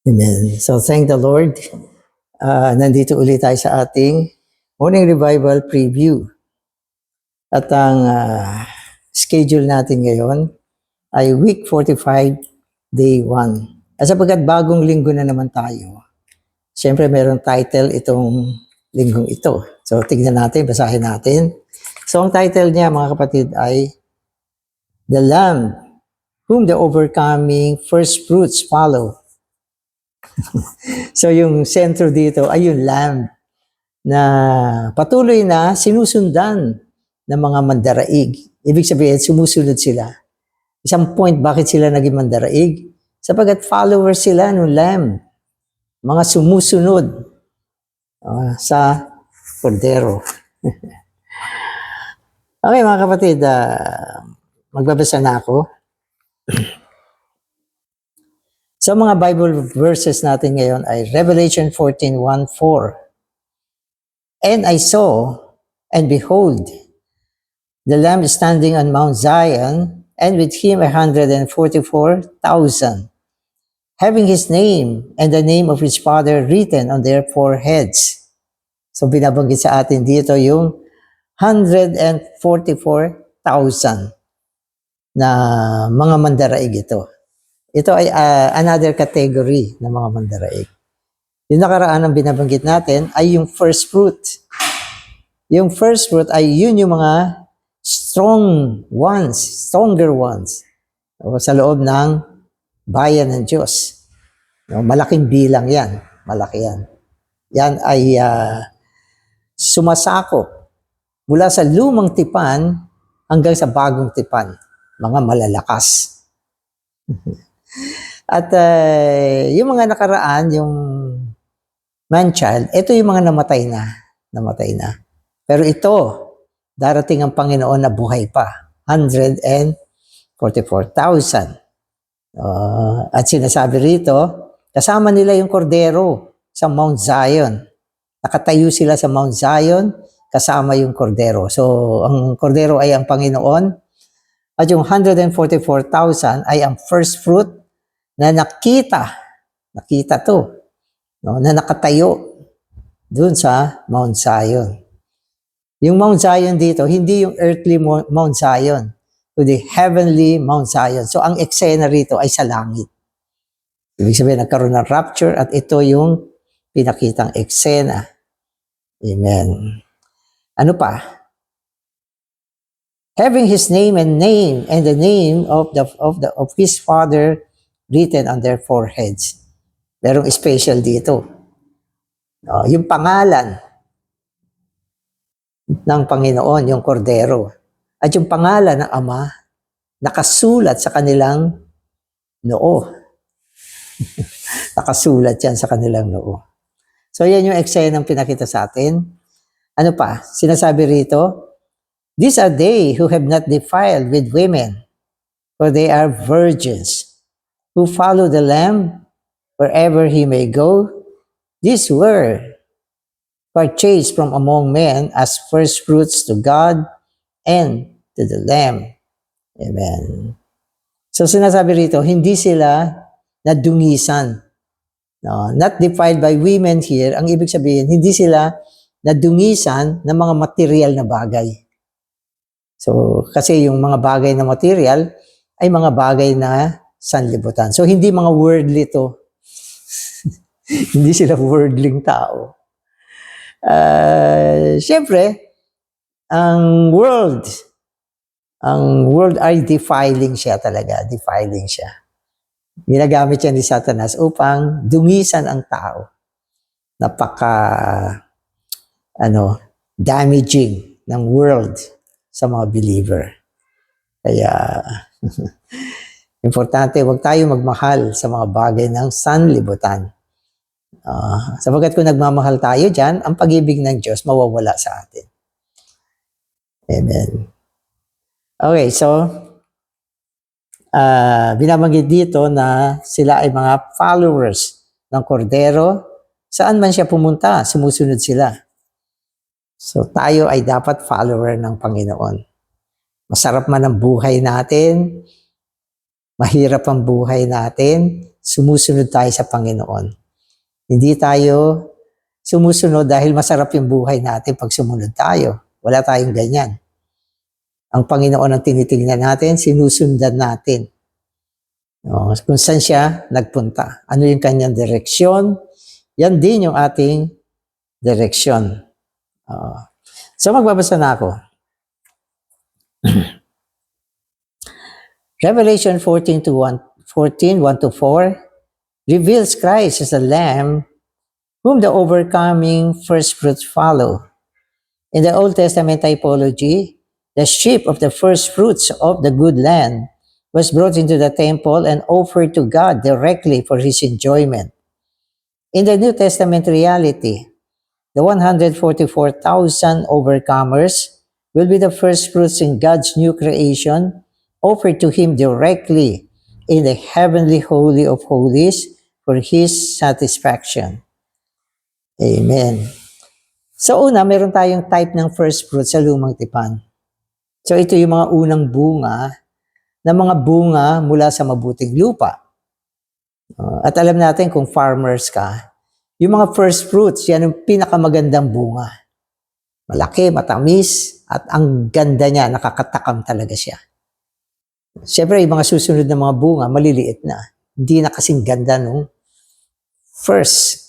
Amen. So thank the Lord. Nandito ulit tayo sa ating Morning Revival Preview. At ang schedule natin ngayon ay Week 45, Day 1. At sapagkat bagong linggo na naman tayo, siyempre mayroong title itong linggong ito. So tignan natin, basahin natin. So ang title niya mga kapatid ay The Lamb whom the overcoming first fruits follow. So yung sentro dito ay yung lamb na patuloy na sinusundan ng mga mandaraig. Ibig sabihin, sumusunod sila. Isang point, bakit sila naging mandaraig? Sapagat followers sila ng lamb. Mga sumusunod sa kordero. Okay mga kapatid, magbabasa na ako. So mga Bible verses natin ngayon ay Revelation 14:1-4. And I saw, and behold, the Lamb standing on Mount Zion, and with him 144,000, having his name and the name of his Father written on their foreheads. So binabanggit sa atin dito yung 144,000 na mga mandaraig ito. Ito ay another category ng mga mandaraig. Yung nakaraan ang binabanggit natin ay yung first fruit. Yung first fruit ay yun yung mga stronger ones sa loob ng bayan ng Diyos. Malaking bilang yan. Malaki yan. Yan ay sumasakop mula sa lumang tipan hanggang sa bagong tipan. Mga malalakas. At yung mga nakaraan, yung man-child, ito yung mga namatay na. Pero ito, darating ang Panginoon na buhay pa. 144,000. At sinasabi rito, kasama nila yung kordero sa Mount Zion. Nakatayo sila sa Mount Zion, kasama yung kordero. So, ang kordero ay ang Panginoon. At yung 144,000 ay ang first fruit na nakita to, no, na nakatayo dun sa Mount Zion. Yung Mount Zion dito, hindi yung earthly Mount Zion, kundi heavenly Mount Zion. So ang eksena rito ay sa langit. Ibig sabihin, nagkaroon ng rapture at ito yung pinakitang eksena. Amen. Ano pa? Having his name and the name of his Father written on their foreheads. Merong special dito. Yung pangalan ng Panginoon, yung kordero. At yung pangalan ng Ama, nakasulat sa kanilang noo. Nakasulat yan sa kanilang noo. So yan yung eksena ng pinakita sa atin. Ano pa? Sinasabi rito, these are they who have not defiled with women, for they are virgins, who follow the Lamb wherever he may go. These were purchased from among men as first fruits to God and to the Lamb. Amen. So sinasabi rito, hindi sila nadungisan. No, not defiled by women here. Ang ibig sabihin, hindi sila nadungisan ng mga material na bagay. So, kasi yung mga bagay na material ay mga bagay na sanlibutan. So, hindi mga worldly to. Hindi sila worldling tao. Siyempre, ang world ay defiling siya talaga. Defiling siya. Ginagamit siya ni Satanas upang dungisan ang tao. Damaging ng world sa mga believer. Kaya, importante, huwag tayo magmahal sa mga bagay ng sanlibutan. Sapagkat kung nagmamahal tayo dyan, ang pag-ibig ng Diyos mawawala sa atin. Amen. Okay, so, binabanggit dito na sila ay mga followers ng kordero. Saan man siya pumunta, sumusunod sila. So, tayo ay dapat follower ng Panginoon. Masarap man ang buhay natin, mahirap ang buhay natin, sumusunod tayo sa Panginoon. Hindi tayo sumusunod dahil masarap yung buhay natin pag sumunod tayo. Wala tayong ganyan. Ang Panginoon ang tinitingnan natin, sinusundan natin. Kung saan siya nagpunta. Ano yung kanyang direksyon? Yan din yung ating direksyon. So magbabasa na ako. Revelation 14, 1-4 reveals Christ as the Lamb whom the overcoming first fruits follow. In the Old Testament typology, the sheep of the first fruits of the good land was brought into the temple and offered to God directly for his enjoyment. In the New Testament reality, the 144,000 overcomers will be the first fruits in God's new creation, offered to him directly in the heavenly Holy of Holies for his satisfaction. Amen. So una, meron tayong type ng first fruit sa lumang tipan. So ito yung mga unang bunga na mga bunga mula sa mabuting lupa. At alam natin kung farmers ka, yung mga first fruits, yan yung pinakamagandang bunga. Malaki, matamis, at ang ganda niya, nakakatakam talaga siya. Siyempre, yung mga susunod na mga bunga, maliliit na. Hindi na kasing ganda nung first.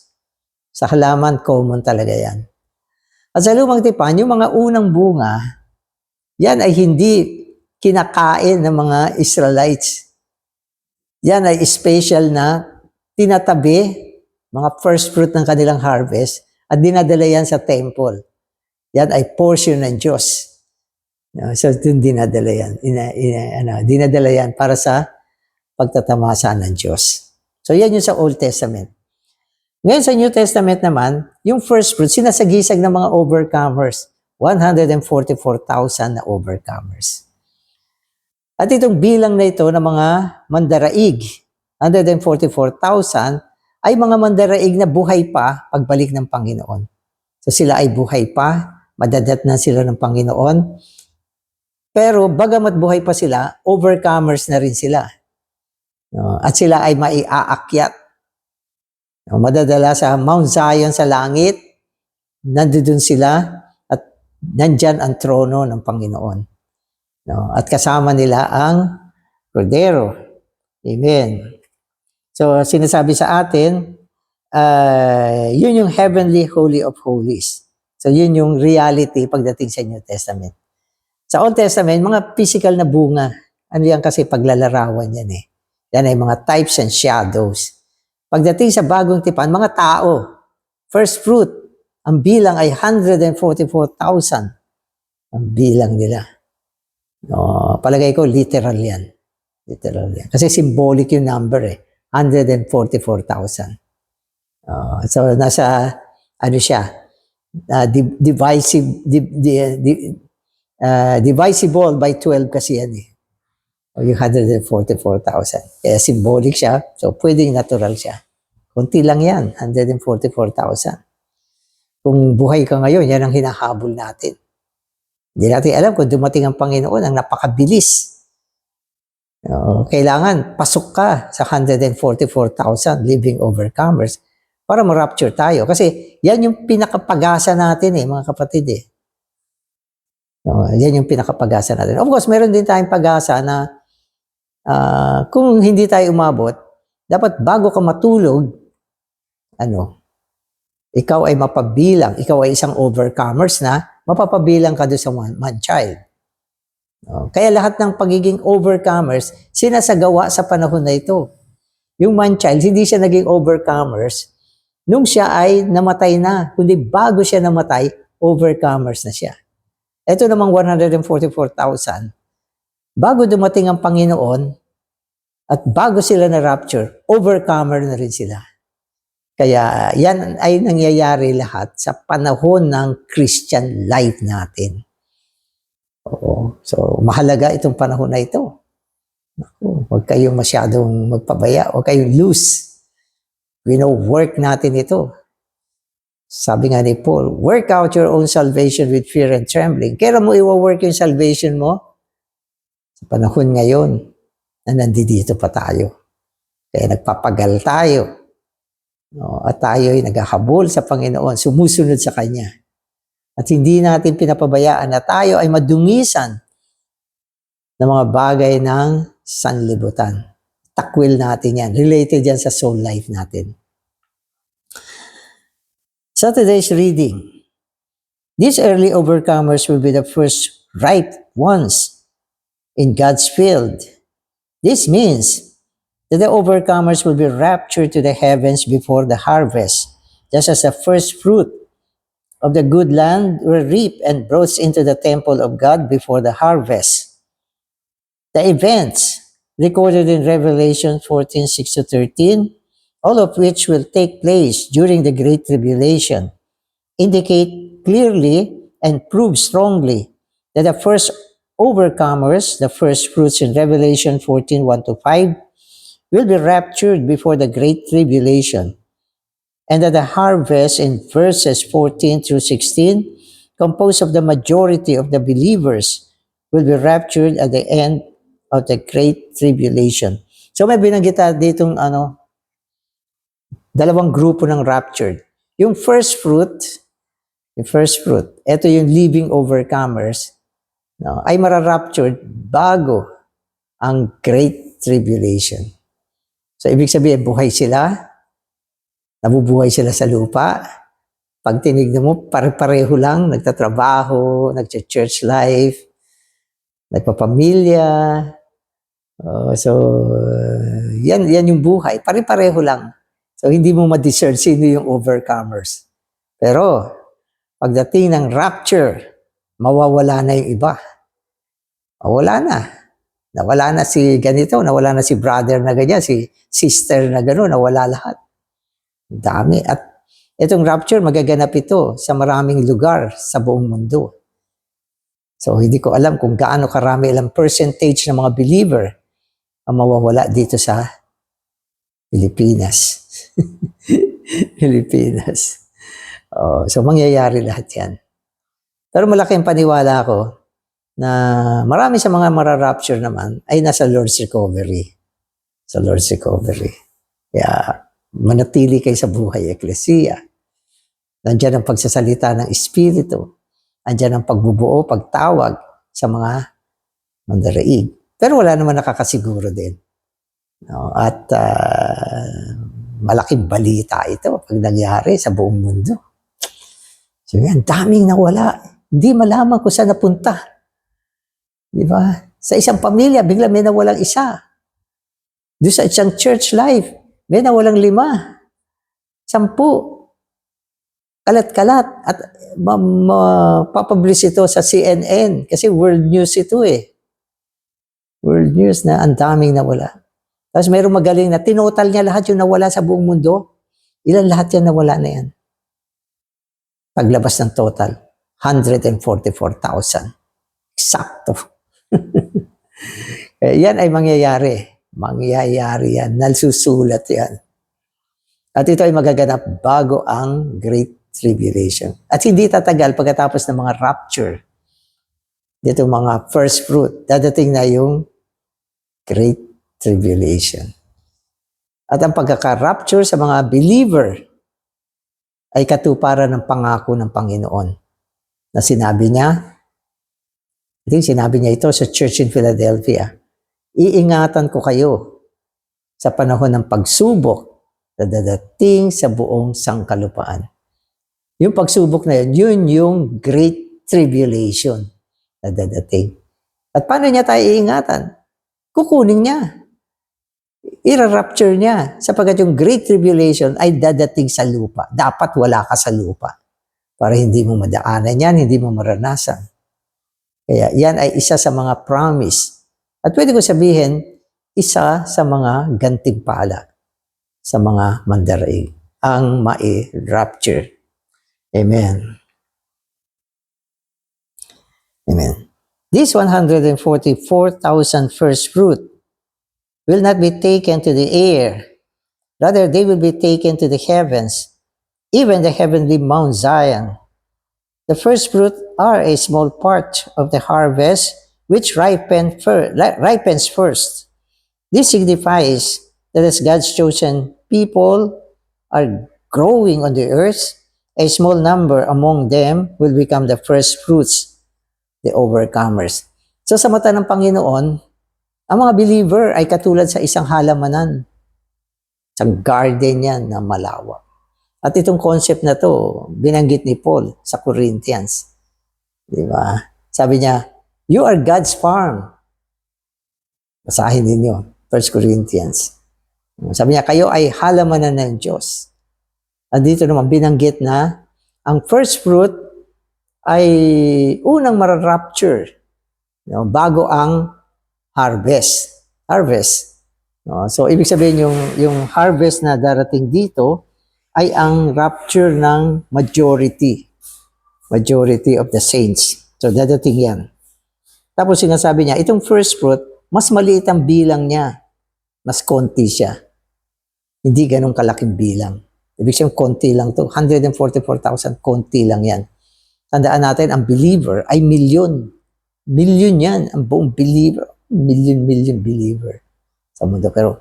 Sa halaman, common talaga yan. At sa lumang tipan, yung mga unang bunga, yan ay hindi kinakain ng mga Israelites. Yan ay special na tinatabi, mga first fruit ng kanilang harvest, at dinadala yan sa temple. Yan ay portion ng Diyos. So, dinadala yan. Dinadala yan para sa pagtatamasa ng Diyos. So, yan yung sa Old Testament. Ngayon sa New Testament naman, yung first fruit, sinasagisag ng mga overcomers. 144,000 na overcomers. At itong bilang na ito ng mga mandaraig, 144,000, ay mga mandaraig na buhay pa pagbalik ng Panginoon. So sila ay buhay pa, madadatnan sila ng Panginoon. Pero bagamat buhay pa sila, overcomers na rin sila. At sila ay maiaakyat. Madadala sa Mount Zion sa langit, nandoon sila at nandyan ang trono ng Panginoon. At kasama nila ang Cordero. Amen. So, sinasabi sa atin, yun yung heavenly Holy of Holies. So, yun yung reality pagdating sa New Testament. Sa Old Testament, mga physical na bunga. Ano yan kasi paglalarawan yan eh. Yan ay mga types and shadows. Pagdating sa bagong tipan, mga tao, first fruit, ang bilang ay 144,000. Ang bilang nila. Palagay ko, literal yan. Literal yan. Kasi symbolic yung number eh. 144,000. So, nasa, ano siya, divisible by 12 kasi yan eh. O yung 144,000. Kaya symbolic siya, so pwedeng natural siya. Kunti lang yan, 144,000. Kung buhay ka ngayon, yan ang hinahabol natin. Hindi natin alam kung dumating ang Panginoon, ang napakabilis. Kailangan pasok ka sa 144,000 living overcomers para ma-rapture tayo. Kasi yan yung pinakapag-asa natin mga kapatid eh. Yan yung pinakapag-asa natin. Of course, meron din tayong pag-asa na kung hindi tayo umabot, dapat bago ka matulog, ikaw ay mapabilang, ikaw ay isang overcomers na, mapapabilang ka doon sa man-child. Kaya lahat ng pagiging overcomers, sinasagawa sa panahon na ito. Yung man-child, hindi siya naging overcomers nung siya ay namatay na. Kundi bago siya namatay, overcomers na siya. Ito namang 144,000. Bago dumating ang Panginoon, at bago sila na-rapture, overcomer na rin sila. Kaya yan ay nangyayari lahat sa panahon ng Christian life natin. So, mahalaga itong panahon na ito. Huwag kayong masyadong magpabaya, huwag kayong loose. Work natin ito. Sabi nga ni Paul, work out your own salvation with fear and trembling. Kailan mo iwa-work yung salvation mo? Sa panahon ngayon, na nandito pa tayo. Kaya nagpapagal tayo. No? At tayo ay naghahabol sa Panginoon, sumusunod sa Kanya. At hindi natin pinapabayaan na tayo ay madungisan ng mga bagay ng sanlibutan. Takwil natin yan. Related yan sa soul life natin. So today's reading. These early overcomers will be the first ripe ones in God's field. This means that the overcomers will be raptured to the heavens before the harvest, just as the first fruit of the good land were reaped and brought into the temple of God before the harvest. The events recorded in Revelation 14:6-13, all of which will take place during the Great Tribulation, indicate clearly and prove strongly that the first overcomers, the first fruits in Revelation 14:1-5, will be raptured before the Great Tribulation, and that the harvest in verses 14-16, composed of the majority of the believers, will be raptured at the end of the Great Tribulation. So may binanggit ditong dalawang grupo ng raptured. Yung first fruit, ito yung living overcomers, no, ay mararaptured bago ang Great Tribulation. So ibig sabihin, buhay sila, nabubuhay sila sa lupa. Pag tinignan mo, pare-pareho lang, nagtatrabaho, nagcha-church life, nagpapamilya. Yan yung buhay. Pare-pareho lang. So, hindi mo ma-discern sino yung overcomers. Pero, pagdating ng rapture, mawawala na yung iba. Mawala na. Nawala na si ganito, nawala na si brother na ganyan, si sister na gano'n, nawala lahat. Dami. At itong rapture, magaganap ito sa maraming lugar sa buong mundo. So, hindi ko alam kung gaano karami, ilang percentage ng mga believer ang mawawala dito sa Pilipinas. Pilipinas. So, mangyayari lahat yan. Pero malaki ang paniwala ko na marami sa mga mararapture naman ay nasa Lord's recovery. Sa Lord's recovery. Kaya, manatili kayo sa buhay, Ecclesia. Nandiyan ang pagsasalita ng Espiritu. Nandiyan ang pagbubuo, pagtawag sa mga mandaraig. Pero wala naman nakakasiguro din. No? At malaking balita ito pag nangyari sa buong mundo. So yan, daming nawala. Hindi malaman kung saan napunta. Di ba? Sa isang pamilya, bigla may nawalang isa. Doon sa isang church life, may nawalang 5, 10. Kalat-kalat. At mapapublish ito sa CNN kasi world news ito eh. World news na ang daming nawala. Tapos mayroong magaling na tinotal niya lahat yung nawala sa buong mundo. Ilan lahat yan nawala na yan? Paglabas ng total, 144,000. Eksakto. Yan ay mangyayari. Mangyayari yan. Nalsusulat yan. At ito ay magaganap bago ang Great Tribulation. At hindi tatagal pagkatapos ng mga rapture. Dito mga first fruit. Dadating na yung Great Tribulation. At ang pagkaka-rapture sa mga believer ay katuparan ng pangako ng Panginoon na sinabi niya, sinabi niya ito sa church in Philadelphia, iingatan ko kayo sa panahon ng pagsubok na dadating sa buong sangkalupaan. Yung pagsubok na yun yung Great Tribulation na dadating. At paano niya tayo iingatan? Kukunin niya. Ira-rapture niya sapagkat yung Great Tribulation ay dadating sa lupa. Dapat wala ka sa lupa para hindi mo madaanan yan, hindi mo maranasan. Kaya yan ay isa sa mga promise. At pwede ko sabihin, isa sa mga gantimpala sa mga mandaraig ang mai-rapture. Amen. Amen. These 144,000 first fruit will not be taken to the air. Rather, they will be taken to the heavens, even the heavenly Mount Zion. The first fruit are a small part of the harvest which ripens first. This signifies that as God's chosen people are growing on the earth, a small number among them will become the first fruits, the overcomers. So sa mata ng Panginoon, ang mga believer ay katulad sa isang halamanan. Isang garden yan na malawak. At itong concept na to, binanggit ni Paul sa Corinthians. Di ba? Sabi niya, you are God's farm. Basahin ninyo, 1 Corinthians. Sabi niya, kayo ay halamanan ng Diyos. At dito naman binanggit na ang first fruit ay unang mararapture bago ang harvest. Harvest. So, ibig sabihin yung harvest na darating dito ay ang rapture ng majority. Majority of the saints. So, dadating yan. Tapos sinasabi niya, itong first fruit, mas maliit ang bilang niya. Mas konti siya. Hindi ganun kalaking bilang. Ibig sabihin, konti lang to. 144,000, konti lang yan. Tandaan natin, ang believer ay milyon. Milyon yan, ang buong believer. Million believer sa mundo. Pero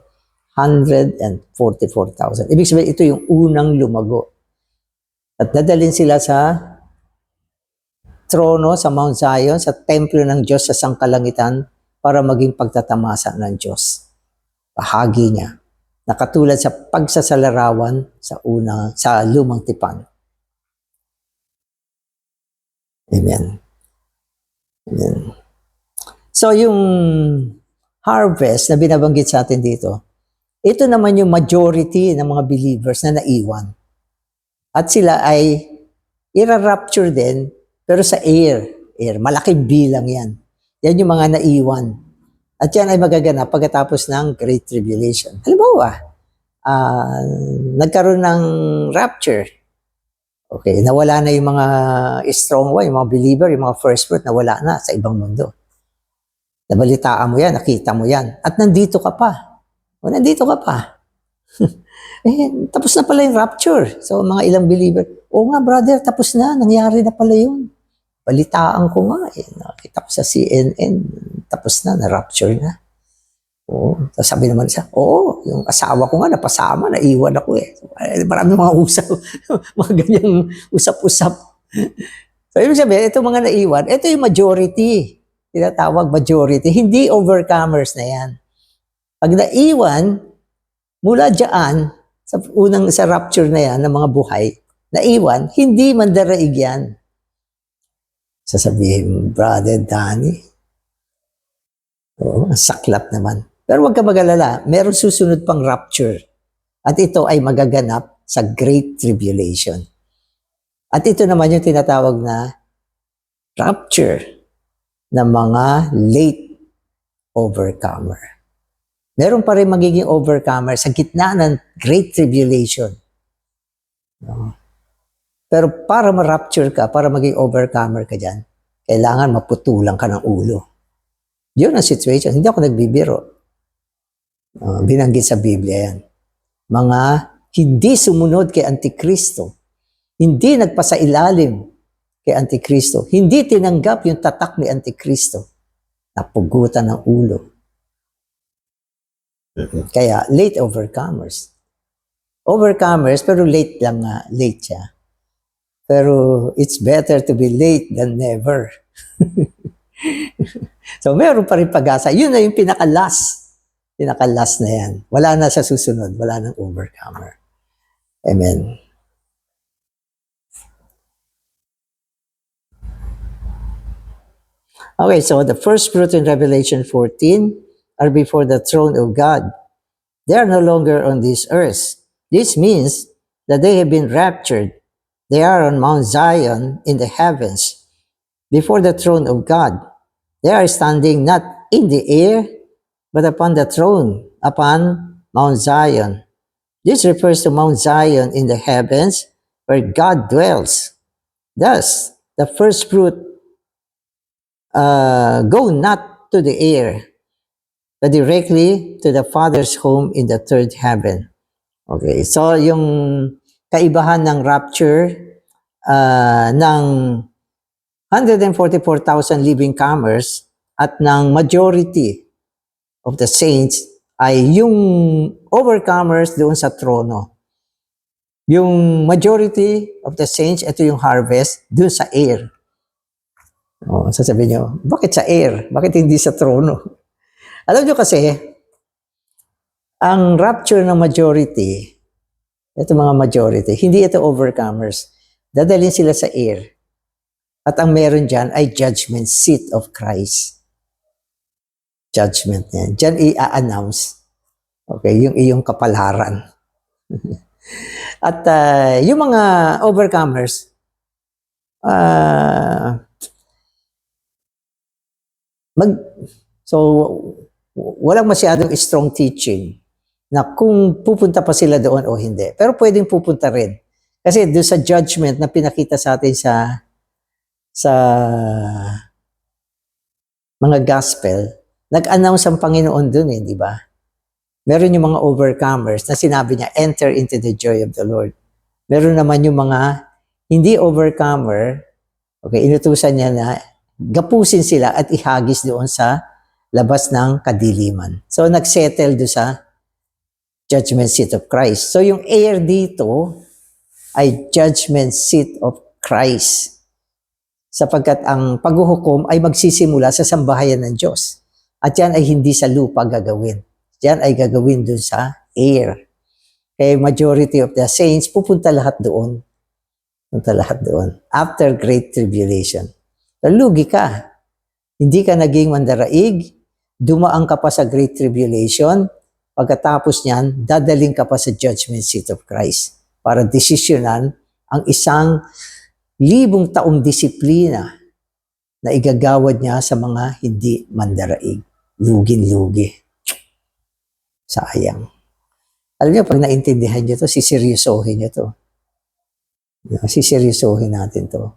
144,000. Ibig sabihin, ito yung unang lumago. At dadalhin sila sa trono, sa Mount Zion, sa templo ng Diyos sa sangkalangitan para maging pagtatamasa ng Diyos. Bahagi niya. Nakatulad sa pagsasalarawan sa lumang tipan. Amen. Amen. So yung harvest na binabanggit sa atin dito, ito naman yung majority ng mga believers na naiwan. At sila ay ira-rapture din, pero sa air. Malaking bilang yan. Yan yung mga naiwan. At yan ay magaganap pagkatapos ng Great Tribulation. Halimbawa, nagkaroon ng rapture. Okay, nawala na yung mga strong one, yung mga believer, yung mga first fruit, nawala na sa ibang mundo. Nabalitaan mo yan, nakita mo yan. At nandito ka pa. O, nandito ka pa. Tapos na pala yung rapture. So, mga ilang believer, oo nga brother, tapos na, nangyari na pala yun. Balitaan ko nga, nakita ko sa CNN, tapos na, na-rapture na. Oo, tapos sabi naman siya, oo, yung asawa ko nga, napasama, naiwan ako Maraming mga usap, mga ganyang usap-usap. So, ibig sabihin, ito mga naiwan, ito yung majority. Tinatawag majority, hindi overcomers na yan. Pag naiwan, mula dyan, sa rapture na yan, ng mga buhay, naiwan, hindi mandaraig yan. Sasabihin, Brother Danny, saklap naman. Pero huwag ka mag-alala, meron susunod pang rapture. At ito ay magaganap sa Great Tribulation. At ito naman yung tinatawag na rapture ng mga late overcomer. Meron pa rin magiging overcomer sa gitna ng Great Tribulation. Pero para ma-rapture ka, para maging overcomer ka dyan, kailangan maputulan ka ng ulo. Yun ang situation. Hindi ako nagbibiro. Binanggit sa Biblia yan. Mga hindi sumunod kay Antikristo, hindi nagpasailalim kay Antikristo, hindi tinanggap yung tatak ni Antikristo, napugutan ng ulo. Kaya, late overcomers. Overcomers, pero late lang nga. Late siya. Pero it's better to be late than never. So, meron pa rin pag-asa. Yun na yung pinaka-last. Pinaka-last na yan. Wala na sa susunod. Wala nang overcomer. Amen. Okay, so the first fruit in Revelation 14 are before the throne of God. They are no longer on this earth. This means that they have been raptured. They are on Mount Zion in the heavens, before the throne of God. They are standing not in the air, but upon the throne, upon Mount Zion. This refers to Mount Zion in the heavens, where God dwells. Thus, the first fruit go not to the air, but directly to the Father's home in the third heaven. Okay, so yung kaibahan ng rapture ng 144,000 living comers at ng majority of the saints ay yung overcomers doon sa trono. Yung majority of the saints, ito yung harvest, doon sa air. Sasabihin nyo, bakit sa air? Bakit hindi sa trono? Alam nyo kasi, ang rapture ng majority, ito mga majority, hindi ito overcomers. Dadalhin sila sa air. At ang meron dyan ay judgment seat of Christ. Judgment yan. Dyan i-announce. Okay, yung iyong kapalaran. At yung mga overcomers, walang masyadong strong teaching na kung pupunta pa sila doon o hindi. Pero pwedeng pupunta rin. Kasi doon sa judgment na pinakita sa atin sa mga gospel, nag-announce ang Panginoon doon di ba? Meron yung mga overcomers na sinabi niya, enter into the joy of the Lord. Meron naman yung mga hindi overcomer, okay, inutusan niya na gapusin sila at ihagis doon sa labas ng kadiliman. So, nagsettle doon sa judgment seat of Christ. So, yung air dito ay judgment seat of Christ. Sapagkat ang paghuhukom ay magsisimula sa sambahayan ng Diyos. At yan ay hindi sa lupa gagawin. Yan ay gagawin doon sa air. Kaya majority of the saints, pupunta lahat doon. Punta lahat doon. After Great Tribulation. So, lugi ka. Hindi ka naging mandaraig, dumaan ka pa sa Great Tribulation, pagkatapos niyan, dadaling ka pa sa Judgment Seat of Christ para desisyonan ang 1,000 taong disiplina na igagawad niya sa mga hindi mandaraig. Lugin-lugi. Sayang. Alam niyo, pag naintindihan niyo to, siseryosohin niyo to. Siseryosohin natin to.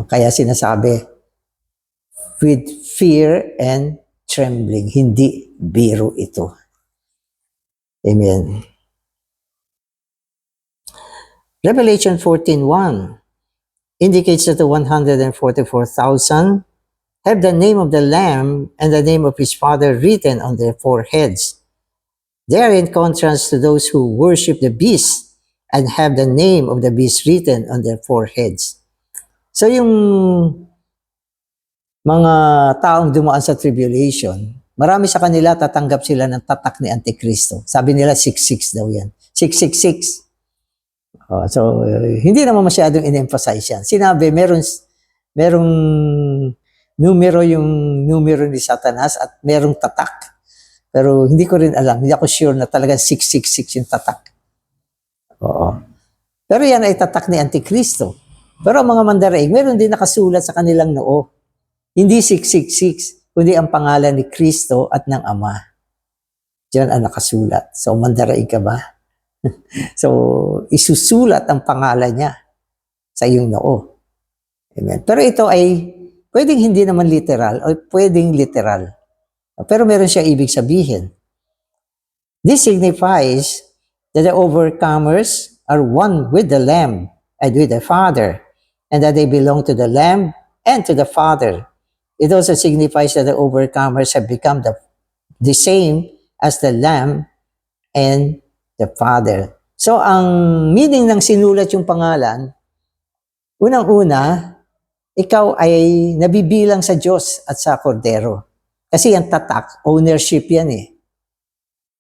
Kaya sinasabi, with fear and trembling. Hindi biro ito. Amen. Revelation 14:1 indicates that the 144,000 have the name of the Lamb and the name of his Father written on their foreheads. They are in contrast to those who worship the beast and have the name of the beast written on their foreheads. So yung mga taong dumaan sa tribulation, marami sa kanila tatanggap sila ng tatak ni Antikristo. Sabi nila 666 daw yan. 666. Hindi naman masyadong in-emphasize yan. Sinabi, merong numero yung numero ni Satanas at merong tatak. Pero hindi ko rin alam. Hindi ako sure na talagang 666 yung tatak. Oo. Pero yan ay tatak ni Antikristo. Pero ang mga mandaraig, meron din nakasulat sa kanilang noo. Hindi 666, kundi ang pangalan ni Kristo at ng Ama. Diyan ang nakasulat. So, mandaraig ka ba? So, isusulat ang pangalan niya sa iyong noo. Amen. Pero ito ay pwedeng hindi naman literal o pwedeng literal. Pero meron siya ibig sabihin. This signifies that the overcomers are one with the Lamb and with the Father, and that they belong to the Lamb and to the Father. It also signifies that the overcomers have become the same as the Lamb and the Father. So, ang meaning ng sinulat yung pangalan, unang-una, ikaw ay nabibilang sa Diyos at sa Kordero. Kasi yung tatak, ownership yan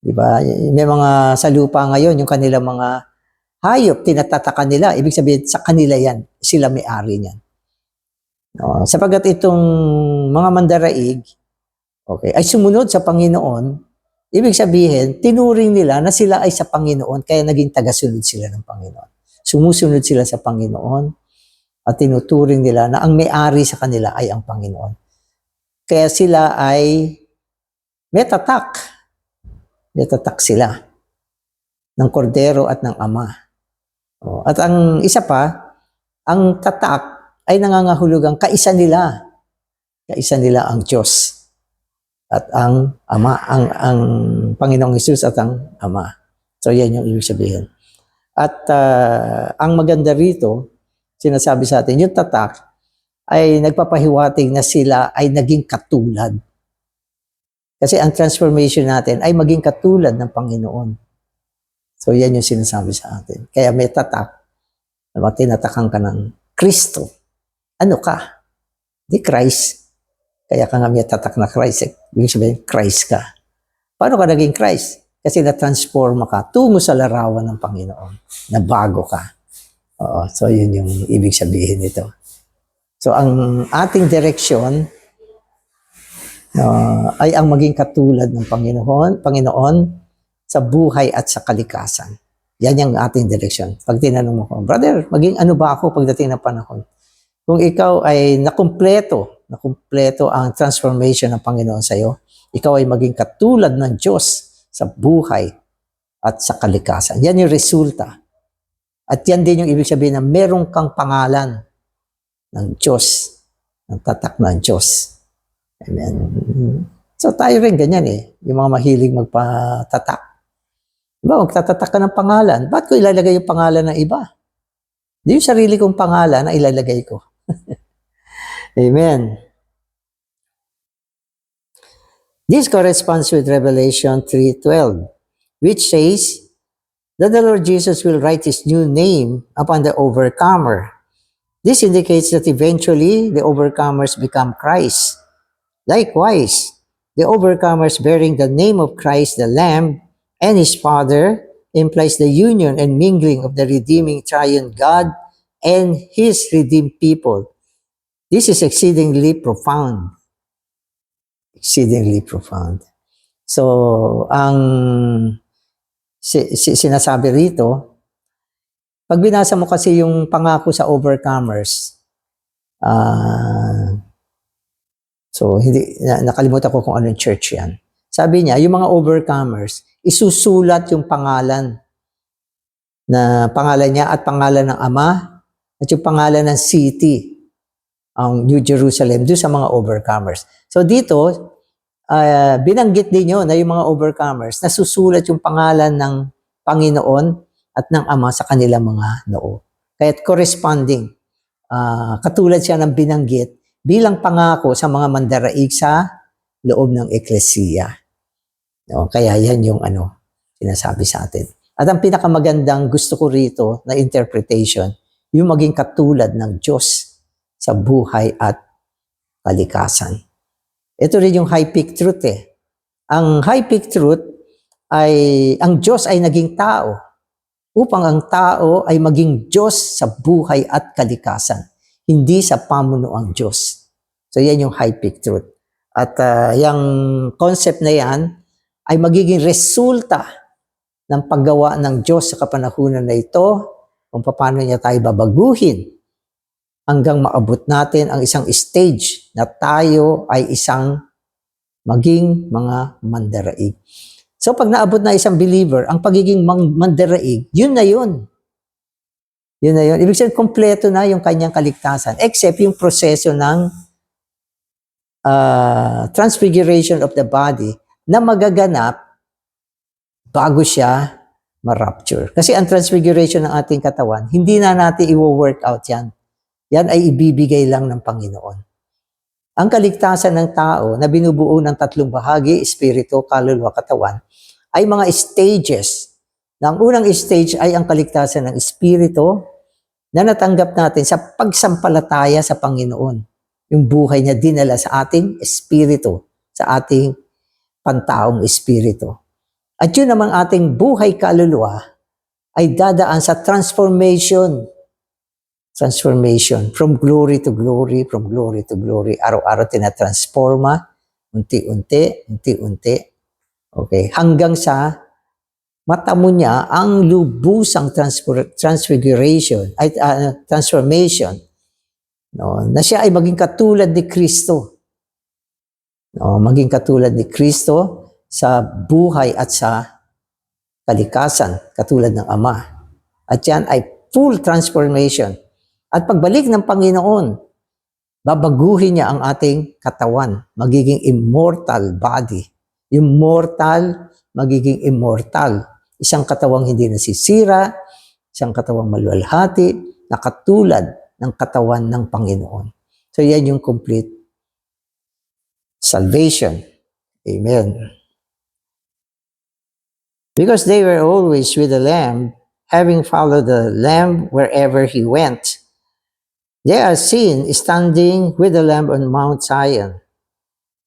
Diba? May mga sa lupa ngayon, yung kanilang mga hayop, tinatatakan nila. Ibig sabihin, sa kanila yan. Sila may-ari niyan. Sapagat itong mga mandaraig, okay, ay sumunod sa Panginoon, ibig sabihin, tinuring nila na sila ay sa Panginoon, kaya naging tagasunod sila ng Panginoon. Sumusunod sila sa Panginoon at tinuturing nila na ang may-ari sa kanila ay ang Panginoon. Kaya sila ay may tatak. May tatak sila ng Kordero at ng Ama. At ang isa pa, ang tatak ay nangangahulugang kaisa nila. Kaisa nila ang Diyos at ang Ama, ang Panginoong Hesus at ang Ama. So yan yung ibig sabihin. At ang maganda rito, sinasabi sa atin, yung tatak ay nagpapahiwatig na sila ay naging katulad. Kasi ang transformation natin ay maging katulad ng Panginoon. So yan yung sinasabi sa atin. Kaya may tatak, tinatakan ka ng Kristo. Ano ka? Di Christ. Kaya ka nga may tatak na Christ. Ibig sabihin, Christ ka. Paano ka naging Christ? Kasi na-transform ka tungo sa larawan ng Panginoon. Na bago ka. Oo, so yun yung ibig sabihin nito. So ang ating direksyon ay ang maging katulad ng Panginoon sa buhay at sa kalikasan. Yan yung ating direksyon. Pag tinanong mo ko, brother, maging ano ba ako pagdating ng panahon? Kung ikaw ay nakumpleto ang transformation ng Panginoon sa iyo, ikaw ay maging katulad ng Diyos sa buhay at sa kalikasan. Yan yung resulta. At yan din yung ibig sabihin na meron kang pangalan ng Diyos, ng tatak ng Diyos. Amen. So tayo rin ganyan yung mga mahilig magpatatak. Diba, magtatatak ka ng pangalan. Ba't ko ilalagay yung pangalan ng iba? Di yung sarili kong pangalan na ilalagay ko. Amen. This corresponds with Revelation 3:12, which says that the Lord Jesus will write His new name upon the overcomer. This indicates that eventually the overcomers become Christ. Likewise, the overcomers bearing the name of Christ the Lamb and His Father implies the union and mingling of the redeeming triune God and His redeemed people. This is exceedingly profound. Exceedingly profound. So, ang sinasabi rito, pag binasa mo kasi yung pangako sa overcomers, so hindi nakalimutan ko kung anong church yan. Sabi niya, yung mga overcomers, isusulat yung pangalan niya at pangalan ng Ama at yung pangalan ng city, ang New Jerusalem, doon sa mga overcomers. So dito, binanggit din yun na yung mga overcomers, nasusulat yung pangalan ng Panginoon at ng Ama sa kanilang mga noo. Kaya corresponding, katulad siya ng binanggit bilang pangako sa mga mandaraig sa loob ng eklesiya. No, kaya yan yung sinasabi sa atin. At ang pinakamagandang gusto ko rito na interpretation, yung maging katulad ng Diyos sa buhay at kalikasan. Ito rin yung high peak truth Ang high peak truth ay ang Diyos ay naging tao upang ang tao ay maging Diyos sa buhay at kalikasan, hindi sa pamunuang Diyos. So yan yung high peak truth. At yung concept na yan ay magiging resulta ng paggawa ng Diyos sa kapanahunan na ito, kung paano niya tayo babaguhin hanggang maabot natin ang isang stage na tayo ay isang maging mga mandaraig. So pag naabot na isang believer, ang pagiging mandaraig, yun na yun. Yun na yun. Ibig sabihin, kompleto na yung kanyang kaligtasan, except yung proseso ng transfiguration of the body na magaganap bago siya ma-rapture. Kasi ang transfiguration ng ating katawan, hindi na natin i-work out yan. Yan ay ibibigay lang ng Panginoon. Ang kaligtasan ng tao na binubuo ng tatlong bahagi, espiritu, kaluluwa, katawan, ay mga stages. Ang unang stage ay ang kaligtasan ng espiritu na natanggap natin sa pagsampalataya sa Panginoon. Yung buhay niya dinala sa ating espiritu, sa ating pantaong espiritu. At yun namang ating buhay kaluluwa ay dadaan sa transformation. Transformation. From glory to glory, from glory to glory. Araw-araw tinatransforma, unti-unti. Okay. Hanggang sa mata mo niya ang lubusang transfiguration, transformation. No, na siya ay maging katulad ni Kristo. No, maging katulad ni Kristo sa buhay at sa kalikasan, katulad ng Ama. At yan ay full transformation. At pagbalik ng Panginoon, babaguhin niya ang ating katawan, magiging immortal body. Yung mortal, magiging immortal. Isang katawang hindi nasisira, isang katawang maluwalhati, na katulad ng katawan ng Panginoon. So yan yung complete salvation. Amen. Because they were always with the Lamb, having followed the Lamb wherever he went. They are seen standing with the Lamb on Mount Zion.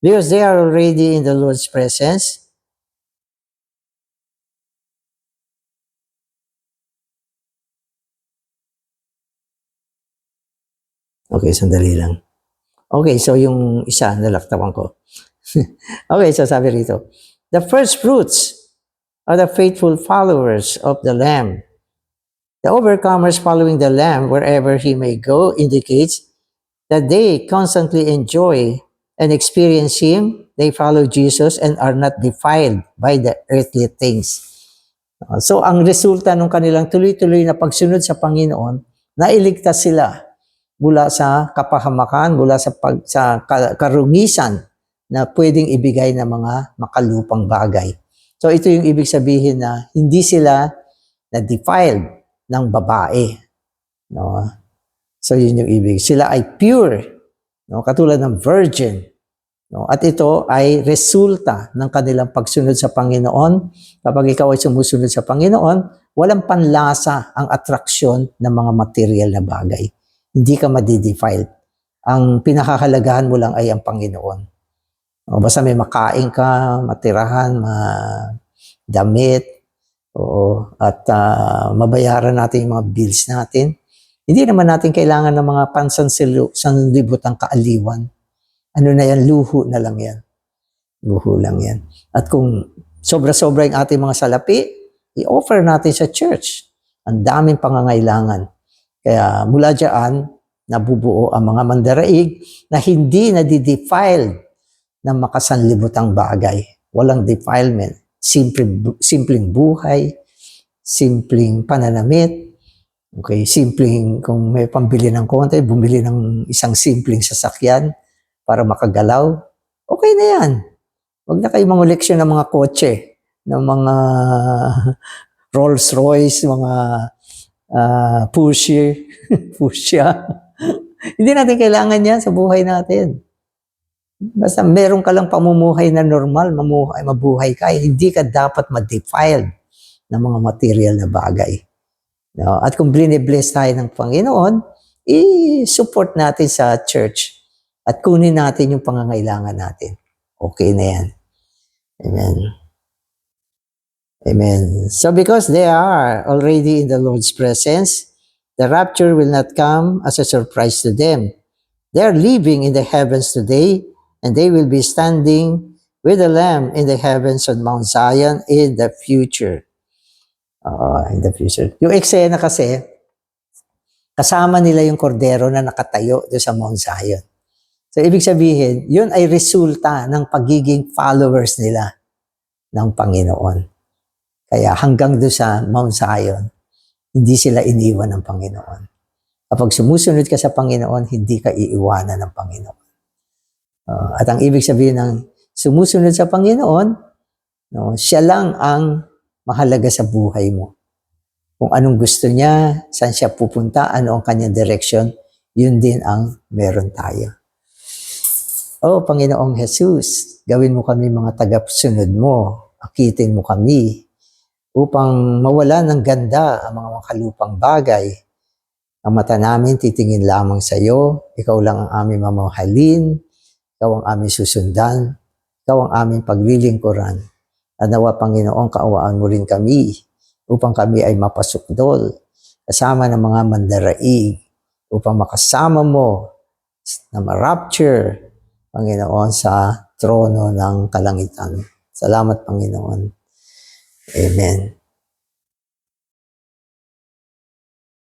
Because they are already in the Lord's presence. Okay, sandali lang. Okay, so yung isa, nalaktawan ko. Okay, so sabi rito, the first fruits are the faithful followers of the Lamb. The overcomers following the Lamb wherever he may go indicates that they constantly enjoy and experience him. They follow Jesus and are not defiled by the earthly things. So ang resulta ng kanilang tuloy-tuloy na pagsunod sa Panginoon, nailigtas sila mula sa kapahamakan, mula sa karungisan na pwedeng ibigay ng mga makalupang bagay. So ito yung ibig sabihin na hindi sila na-defiled ng babae. No? So yun yung ibig. Sila ay pure, no? Katulad ng virgin. No? At ito ay resulta ng kanilang pagsunod sa Panginoon. Kapag ikaw ay sumusunod sa Panginoon, walang panlasa ang atraksyon ng mga material na bagay. Hindi ka madidefiled. Ang pinakahalagahan mo lang ay ang Panginoon. O, basta may makain ka, matirahan, damit, at mabayaran natin yung mga bills natin. Hindi naman natin kailangan ng mga pansanlibutang kaaliwan. Ano na yan? Luho na lang yan. Luho lang yan. At kung sobra-sobra yung ating mga salapi, i-offer natin sa church. Ang daming pangangailangan. Kaya mula dyan, nabubuo ang mga mandaraig na hindi nadidefiled ng makasanlibutang bagay. Walang defilement. Simpleng buhay, simpleng pananamit, okay, simpleng kung may pambili ng konti, bumili ng isang simpleng sasakyan para makagalaw. Okay na yan. Huwag na kayo mangoleksyon ng mga kotse, ng mga Rolls Royce, mga Porsche, Hindi natin kailangan yan sa buhay natin. Basta meron ka lang pamumuhay na normal, mabuhay ka, hindi ka dapat ma-defiled ng mga material na bagay. No? At kung bless tayo ng Panginoon, i-support natin sa church at kunin natin yung pangangailangan natin. Okay na yan. Amen. Amen. So because they are already in the Lord's presence, the rapture will not come as a surprise to them. They are living in the heavens today, and they will be standing with the Lamb in the heavens on Mount Zion in the future. In the future. Yung eksena kasi, kasama nila yung kordero na nakatayo doon sa Mount Zion. So, ibig sabihin, yun ay resulta ng pagiging followers nila ng Panginoon. Kaya hanggang doon sa Mount Zion, hindi sila iniwan ng Panginoon. Kapag sumusunod ka sa Panginoon, hindi ka iiwanan ng Panginoon. At ang ibig sabihin ng sumusunod sa Panginoon, no, siya lang ang mahalaga sa buhay mo. Kung anong gusto niya, saan siya pupunta, ano ang kanyang direction, yun din ang meron tayo. Oh, Panginoong Jesus, gawin mo kami mga tagasunod mo, akitin mo kami, upang mawala ng ganda ang mga makalupang bagay. Ang mata namin titingin lamang sa iyo, ikaw lang ang aming mamahalin, ikaw ang aming susundan, ikaw ang aming paglilingkuran. At nawa, Panginoon, kaawaan mo rin kami upang kami ay mapasukdol kasama ng mga mandaraig upang makasama mo na ma-rapture, Panginoon, sa trono ng kalangitan. Salamat, Panginoon. Amen.